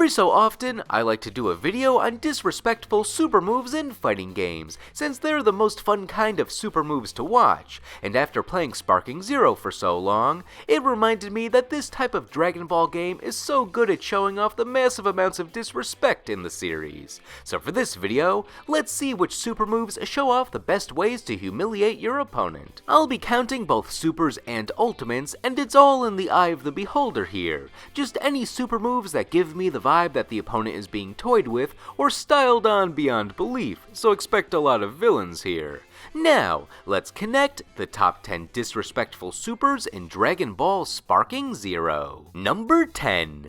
Every so often, I like to do a video on disrespectful super moves in fighting games, since they're the most fun kind of super moves to watch, and after playing Sparking Zero for so long, it reminded me that this type of Dragon Ball game is so good at showing off the massive amounts of disrespect in the series. So for this video, let's see which super moves show off the best ways to humiliate your opponent. I'll be counting both supers and ultimates, and it's all in the eye of the beholder here. Just any super moves that give me the vibe that the opponent is being toyed with or styled on beyond belief, so expect a lot of villains here. Now, let's connect the top 10 disrespectful supers in Dragon Ball Sparking Zero. Number 10.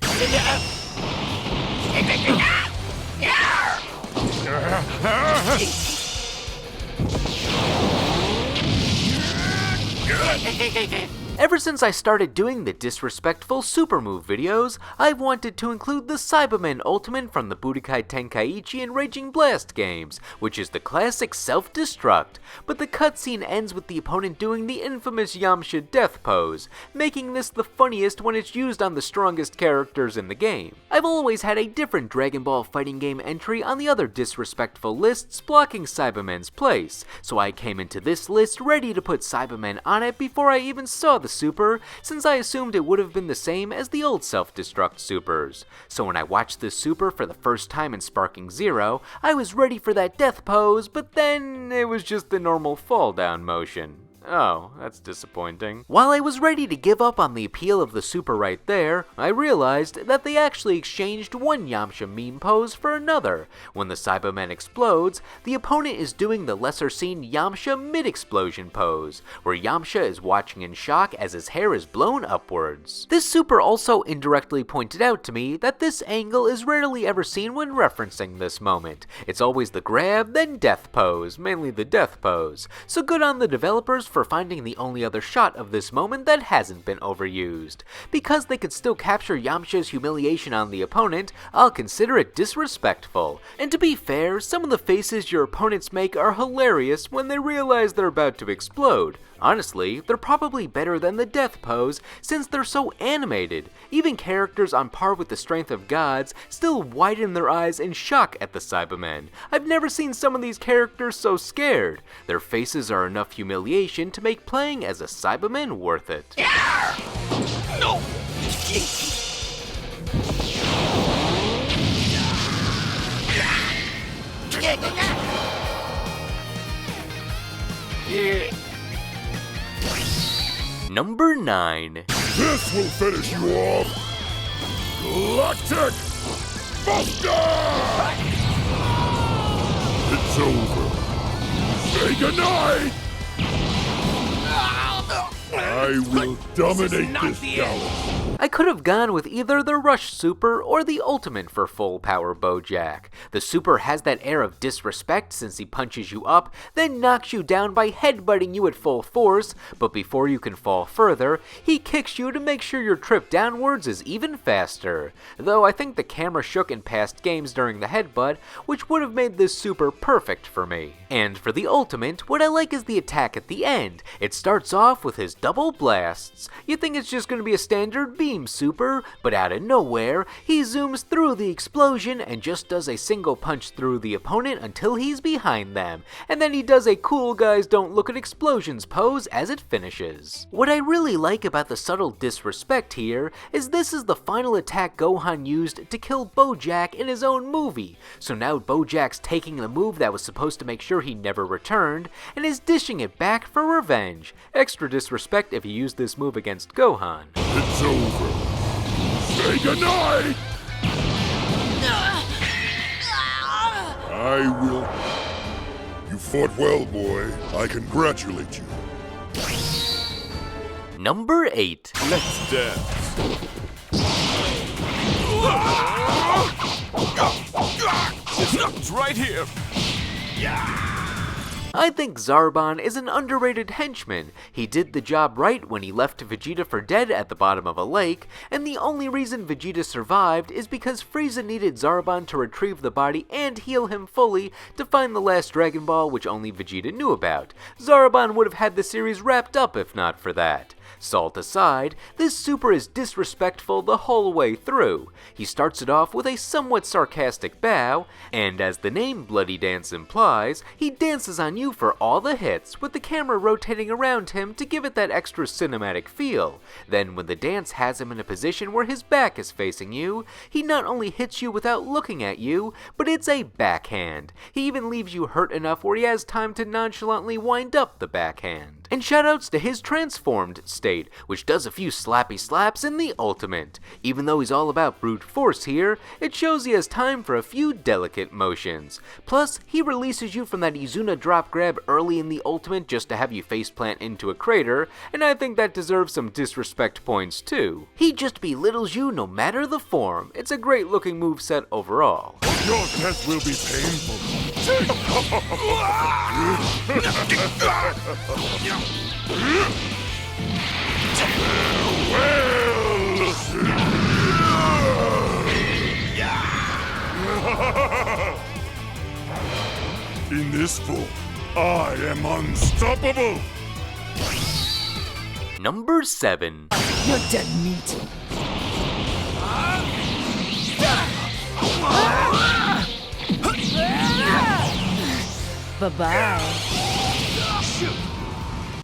Ever since I started doing the disrespectful super move videos, I've wanted to include the Cyberman Ultimate from the Budokai Tenkaichi and Raging Blast games, which is the classic self-destruct, but the cutscene ends with the opponent doing the infamous Yamcha death pose, making this the funniest when it's used on the strongest characters in the game. I've always had a different Dragon Ball fighting game entry on the other disrespectful lists blocking Cyberman's place, so I came into this list ready to put Cyberman on it before I even saw the super, since I assumed it would have been the same as the old self-destruct supers. So when I watched this super for the first time in Sparking Zero, I was ready for that death pose, but then it was just the normal fall down motion. Oh, that's disappointing. While I was ready to give up on the appeal of the super right there, I realized that they actually exchanged one Yamcha meme pose for another. When the Cyberman explodes, the opponent is doing the lesser seen Yamcha mid-explosion pose, where Yamcha is watching in shock as his hair is blown upwards. This super also indirectly pointed out to me that this angle is rarely ever seen when referencing this moment. It's always the grab, then death pose, mainly the death pose. So good on the developers for finding the only other shot of this moment that hasn't been overused. Because they could still capture Yamcha's humiliation on the opponent, I'll consider it disrespectful. And to be fair, some of the faces your opponents make are hilarious when they realize they're about to explode. Honestly, they're probably better than the death pose since they're so animated. Even characters on par with the strength of gods still widen their eyes in shock at the Cybermen. I've never seen some of these characters so scared. Their faces are enough humiliation to make playing as a Cyberman worth it. No! Number 9. This will finish you off! Galactic Buster! It's over. Say goodnight! I will dominate this galaxy. I could have gone with either the Rush Super or the Ultimate for full power Bojack. The Super has that air of disrespect since he punches you up, then knocks you down by headbutting you at full force, but before you can fall further, he kicks you to make sure your trip downwards is even faster. Though I think the camera shook in past games during the headbutt, which would have made this Super perfect for me. And for the Ultimate, what I like is the attack at the end. It starts off with his double blasts. You think it's just going to be a standard beam super, but out of nowhere, he zooms through the explosion and just does a single punch through the opponent until he's behind them, and then he does a cool guys don't look at explosions pose as it finishes. What I really like about the subtle disrespect here is this is the final attack Gohan used to kill Bojack in his own movie, so now Bojack's taking the move that was supposed to make sure he never returned, and is dishing it back for revenge. Extra disrespect if you use this move against Gohan. It's over. Say goodnight! I will. You fought well, boy. I congratulate you. Number 8. Let's dance. It's right here. I think Zarbon is an underrated henchman. He did the job right when he left Vegeta for dead at the bottom of a lake, and the only reason Vegeta survived is because Frieza needed Zarbon to retrieve the body and heal him fully to find the last Dragon Ball which only Vegeta knew about. Zarbon would have had the series wrapped up if not for that. Salt aside, this super is disrespectful the whole way through. He starts it off with a somewhat sarcastic bow, and as the name Bloody Dance implies, he dances on you for all the hits, with the camera rotating around him to give it that extra cinematic feel. Then when the dance has him in a position where his back is facing you, he not only hits you without looking at you, but it's a backhand. He even leaves you hurt enough where he has time to nonchalantly wind up the backhand. And shoutouts to his transformed state, which does a few slappy slaps in the ultimate. Even though he's all about brute force here, it shows he has time for a few delicate motions. Plus, he releases you from that Izuna drop grab early in the ultimate just to have you faceplant into a crater, and I think that deserves some disrespect points too. He just belittles you no matter the form. It's a great looking moveset overall. Your death will be painful. In this form, I am unstoppable. Number 7. You're dead meat. Bye-bye.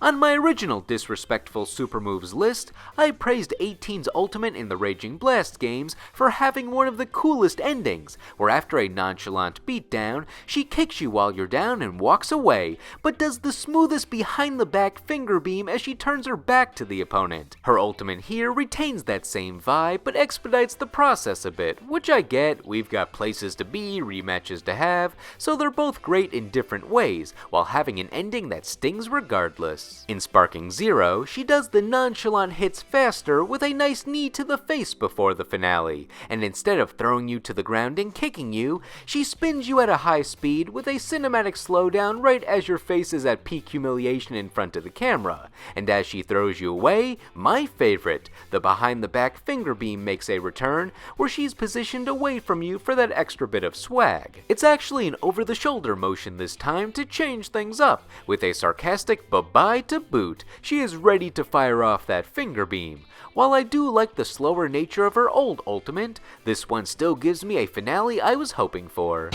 On my original disrespectful super moves list, I praised 18's ultimate in the Raging Blast games for having one of the coolest endings, where after a nonchalant beatdown, she kicks you while you're down and walks away, but does the smoothest behind the back finger beam as she turns her back to the opponent. Her ultimate here retains that same vibe, but expedites the process a bit, which I get. We've got places to be, rematches to have, so they're both great in different ways, while having an ending that stings regardless. In Sparking Zero, she does the nonchalant hits faster with a nice knee to the face before the finale, and instead of throwing you to the ground and kicking you, she spins you at a high speed with a cinematic slowdown right as your face is at peak humiliation in front of the camera. And as she throws you away, my favorite, the behind the back finger beam makes a return, where she's positioned away from you for that extra bit of swag. It's actually an over the shoulder motion this time to change things up, with a sarcastic bye-bye to boot. She is ready to fire off that finger beam. While I do like the slower nature of her old ultimate, this one still gives me a finale I was hoping for.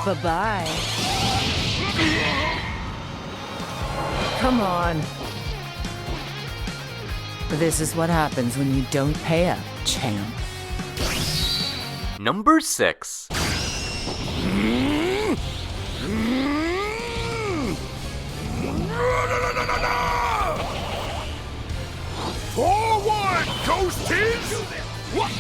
Bye-bye. Come on. This is what happens when you don't pay up, champ. Number 6. Forward, ghosties! What?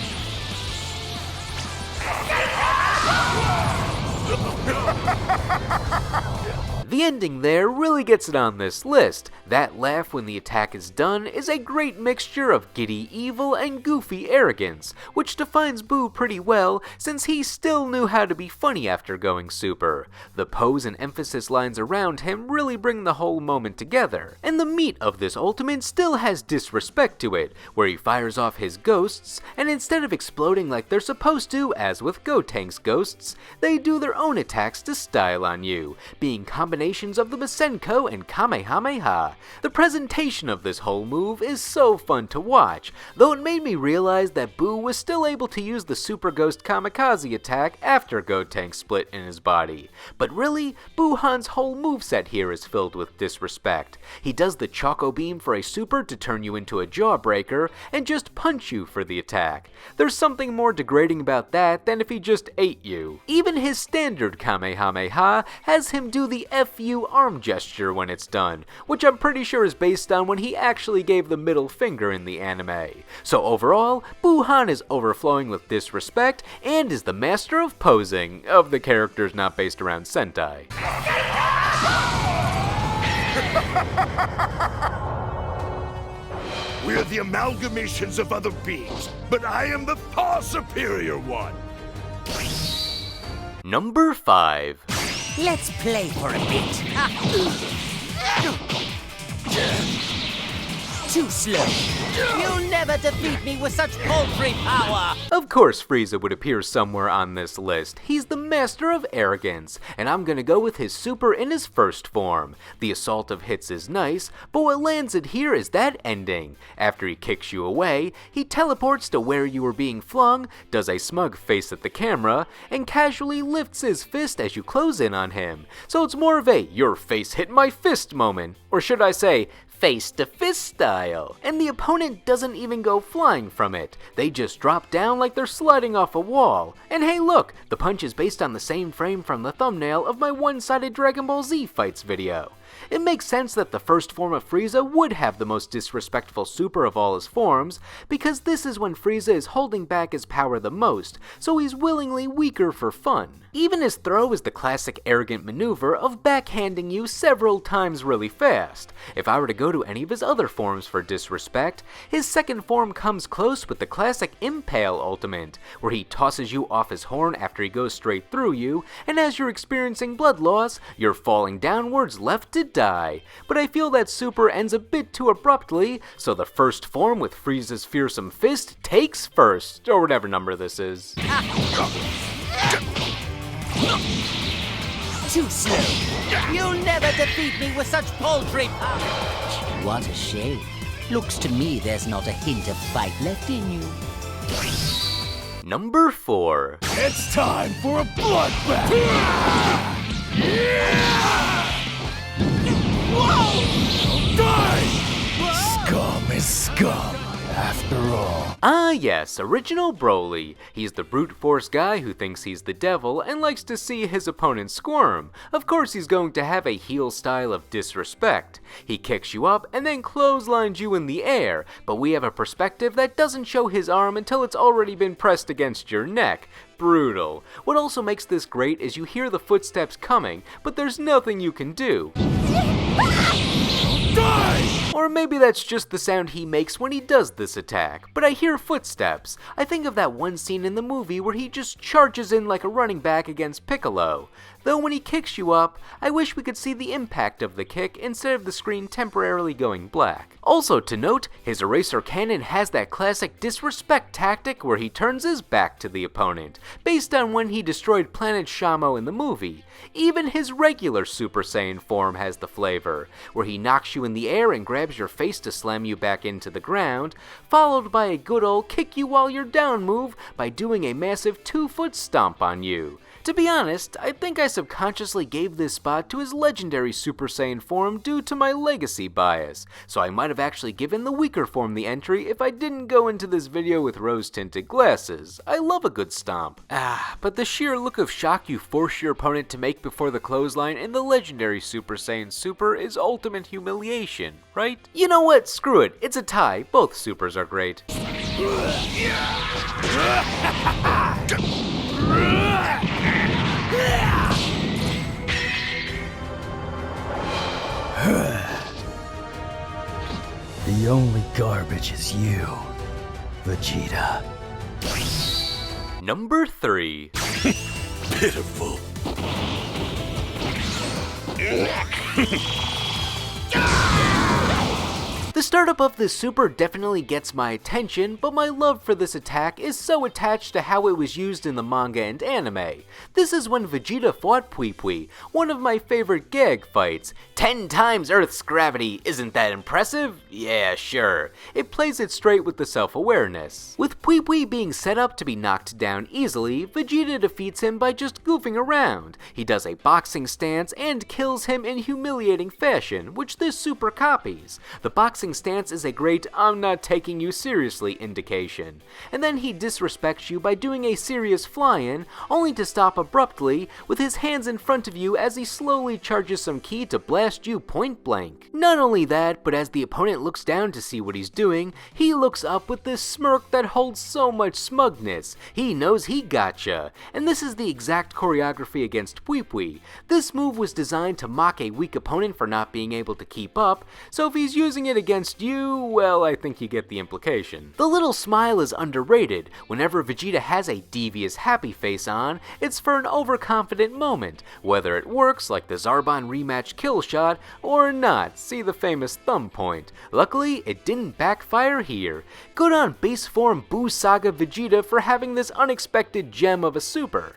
The ending there really gets it on this list. That laugh when the attack is done is a great mixture of giddy evil and goofy arrogance, which defines Boo pretty well since he still knew how to be funny after going super. The pose and emphasis lines around him really bring the whole moment together, and the meat of this ultimate still has disrespect to it, where he fires off his ghosts, and instead of exploding like they're supposed to, as with Gotank's ghosts, they do their own attacks to style on you, being combinations of the Masenko and Kamehameha. The presentation of this whole move is so fun to watch, though it made me realize that Boo was still able to use the Super Ghost Kamikaze attack after Gotank split in his body. But really, Boo-han's whole moveset here is filled with disrespect. He does the Choco Beam for a super to turn you into a Jawbreaker, and just punch you for the attack. There's something more degrading about that than if he just ate you. Even his standard Kamehameha has him do the FU arm gesture when it's done, which I'm pretty sure is based on when he actually gave the middle finger in the anime. So overall, Boo-han is overflowing with disrespect and is the master of posing, of the characters not based around Sentai. We're the amalgamations of other beings, but I am the far superior one. Number 5. Let's play for a bit. Too slow. You'll never defeat me with such paltry power. Of course Frieza would appear somewhere on this list. He's the master of arrogance, and I'm gonna go with his super in his first form. The assault of hits is nice, but what lands it here is that ending. After he kicks you away, he teleports to where you were being flung, does a smug face at the camera, and casually lifts his fist as you close in on him. So it's more of a your face hit my fist moment, or should I say, face to fist style. And the opponent doesn't even go flying from it. They just drop down like they're sliding off a wall. And hey look, the punch is based on the same frame from the thumbnail of my one-sided Dragon Ball Z fights video. It makes sense that the first form of Frieza would have the most disrespectful super of all his forms, because this is when Frieza is holding back his power the most, so he's willingly weaker for fun. Even his throw is the classic arrogant maneuver of backhanding you several times really fast. If I were to go to any of his other forms for disrespect, his second form comes close with the classic Impale ultimate, where he tosses you off his horn after he goes straight through you, and as you're experiencing blood loss, you're falling downwards left to die. But I feel that super ends a bit too abruptly, so the first form with Frieza's fearsome fist takes first, or whatever number this is. Too slow. You'll never defeat me with such paltry power. What a shame. Looks to me there's not a hint of fight left in you. Number 4. It's time for a bloodbath! Whoa! Die! Scum is scum, after all. Ah yes, original Broly. He's the brute force guy who thinks he's the devil and likes to see his opponent squirm. Of course he's going to have a heel style of disrespect. He kicks you up and then clotheslines you in the air, but we have a perspective that doesn't show his arm until it's already been pressed against your neck. Brutal. What also makes this great is you hear the footsteps coming, but there's nothing you can do. Die! Or maybe that's just the sound he makes when he does this attack, but I hear footsteps. I think of that one scene in the movie where he just charges in like a running back against Piccolo. Though when he kicks you up, I wish we could see the impact of the kick instead of the screen temporarily going black. Also to note, his eraser cannon has that classic disrespect tactic where he turns his back to the opponent, based on when he destroyed Planet Shamo in the movie. Even his regular Super Saiyan form has the flavor, where he knocks you in the air and grabs your face to slam you back into the ground, followed by a good old kick you while you're down move by doing a massive 2-foot stomp on you. To be honest, I think I subconsciously gave this spot to his legendary Super Saiyan form due to my legacy bias, so I might have actually given the weaker form the entry if I didn't go into this video with rose-tinted glasses. I love a good stomp. But the sheer look of shock you force your opponent to make before the clothesline in the legendary Super Saiyan Super is ultimate humiliation, right? You know what? Screw it. It's a tie. Both supers are great. The only garbage is you, Vegeta. Number 3. Pitiful. The startup of this super definitely gets my attention, but my love for this attack is so attached to how it was used in the manga and anime. This is when Vegeta fought Pui Pui, one of my favorite gag fights. 10 times Earth's gravity, isn't that impressive? Yeah, sure. It plays it straight with the self-awareness. With Pui Pui being set up to be knocked down easily, Vegeta defeats him by just goofing around. He does a boxing stance and kills him in humiliating fashion, which this super copies. The boxing stance is a great "I'm not taking you seriously" indication. And then he disrespects you by doing a serious fly-in, only to stop abruptly with his hands in front of you as he slowly charges some ki to blast you point blank. Not only that, but as the opponent looks down to see what he's doing, he looks up with this smirk that holds so much smugness. He knows he gotcha. And this is the exact choreography against Pui Pui. This move was designed to mock a weak opponent for not being able to keep up, so if he's using it against against you, well, I think you get the implication. The little smile is underrated. Whenever Vegeta has a devious happy face on, it's for an overconfident moment, whether it works like the Zarbon rematch kill shot or not, see the famous thumb point. Luckily, it didn't backfire here. Good on base form Buu Saga Vegeta for having this unexpected gem of a super.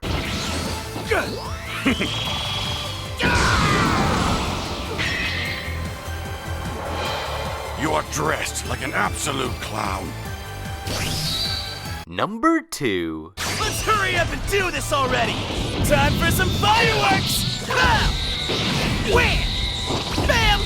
You are dressed like an absolute clown. Number 2. Let's hurry up and do this already! Time for some fireworks! Ha! Wham! Bam!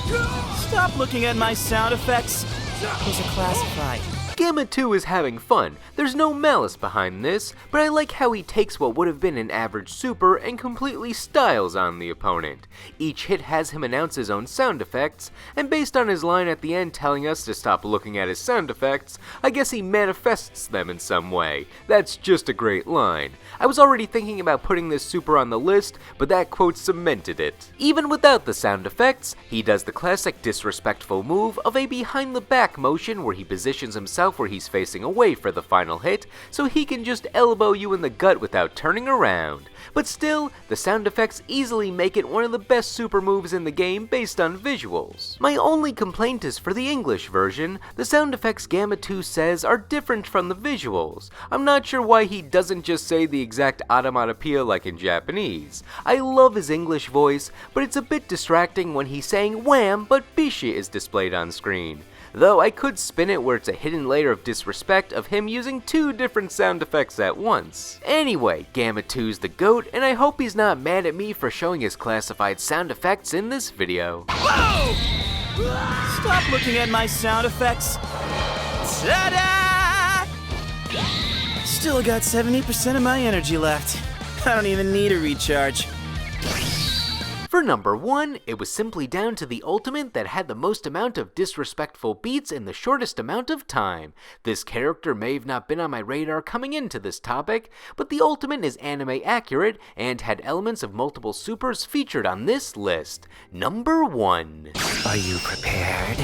Boom! Stop looking at my sound effects. Those are classified. Gamma 2 is having fun. There's no malice behind this, but I like how he takes what would have been an average super and completely styles on the opponent. Each hit has him announce his own sound effects, and based on his line at the end telling us to stop looking at his sound effects, I guess he manifests them in some way. That's just a great line. I was already thinking about putting this super on the list, but that quote cemented it. Even without the sound effects, he does the classic disrespectful move of a behind the back motion where he positions himself where he's facing away for the final hit, so he can just elbow you in the gut without turning around. But still, the sound effects easily make it one of the best super moves in the game based on visuals. My only complaint is for the English version. The sound effects Gamma 2 says are different from the visuals. I'm not sure why he doesn't just say the exact onomatopoeia like in Japanese. I love his English voice, but it's a bit distracting when he's saying wham but Bishi is displayed on screen. Though I could spin it where it's a hidden layer of disrespect of him using 2 different sound effects at once. Anyway, Gamma 2's the GOAT, and I hope he's not mad at me for showing his classified sound effects in this video. Whoa! Stop looking at my sound effects. Ta-da! Still got 70% of my energy left. I don't even need a recharge. For number 1, it was simply down to the ultimate that had the most amount of disrespectful beats in the shortest amount of time. This character may have not been on my radar coming into this topic, but the ultimate is anime accurate and had elements of multiple supers featured on this list. Number 1. Are you prepared?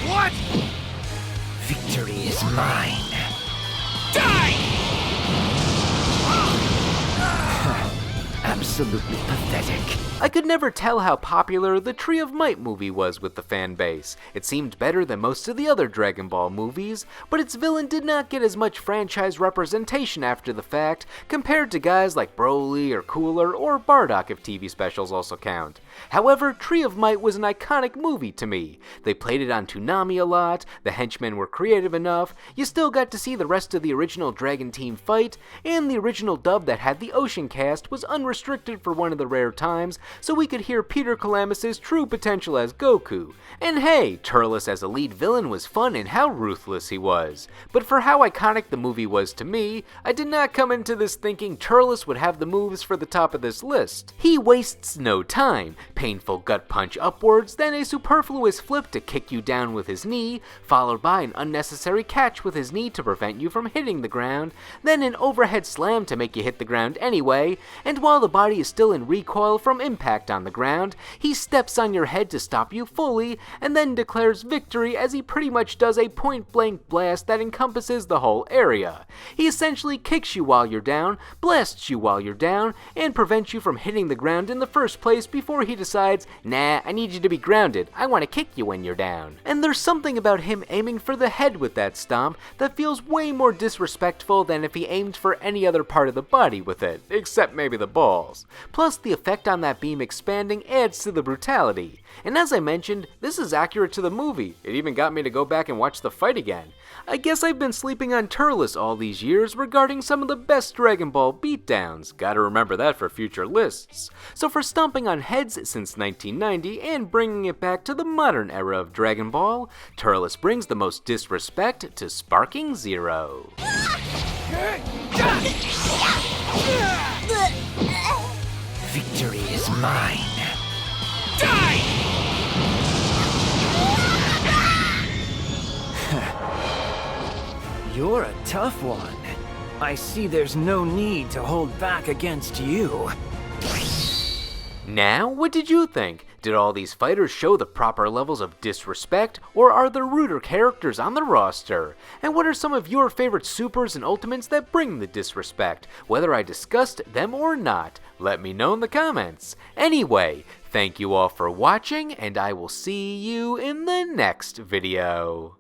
What? Victory is mine. Die! Absolutely pathetic. I could never tell how popular the Tree of Might movie was with the fan base. It seemed better than most of the other Dragon Ball movies, but its villain did not get as much franchise representation after the fact compared to guys like Broly or Cooler or Bardock if TV specials also count. However, Tree of Might was an iconic movie to me. They played it on Toonami a lot, the henchmen were creative enough, you still got to see the rest of the original Dragon Team fight, and the original dub that had the Ocean cast was unrestricted for one of the rare times, so we could hear Peter Calamus' true potential as Goku. And hey, Turles as a lead villain was fun in how ruthless he was. But for how iconic the movie was to me, I did not come into this thinking Turles would have the moves for the top of this list. He wastes no time. Painful gut punch upwards, then a superfluous flip to kick you down with his knee, followed by an unnecessary catch with his knee to prevent you from hitting the ground, then an overhead slam to make you hit the ground anyway, and while the body is still in recoil from impact on the ground, he steps on your head to stop you fully, and then declares victory as he pretty much does a point-blank blast that encompasses the whole area. He essentially kicks you while you're down, blasts you while you're down, and prevents you from hitting the ground in the first place before he decides, nah, I need you to be grounded, I want to kick you when you're down. And there's something about him aiming for the head with that stomp that feels way more disrespectful than if he aimed for any other part of the body with it, except maybe the balls. Plus, the effect on that beam expanding adds to the brutality. And as I mentioned, this is accurate to the movie. It even got me to go back and watch the fight again. I guess I've been sleeping on Turles all these years regarding some of the best Dragon Ball beatdowns. Gotta remember that for future lists. So for stomping on heads since 1990 and bringing it back to the modern era of Dragon Ball, Turles brings the most disrespect to Sparking Zero. Victory is mine. Die! You're a tough one. I see there's no need to hold back against you. Now, what did you think? Did all these fighters show the proper levels of disrespect, or are there ruder characters on the roster? And what are some of your favorite supers and ultimates that bring the disrespect? Whether I discussed them or not, let me know in the comments. Anyway, thank you all for watching, and I will see you in the next video.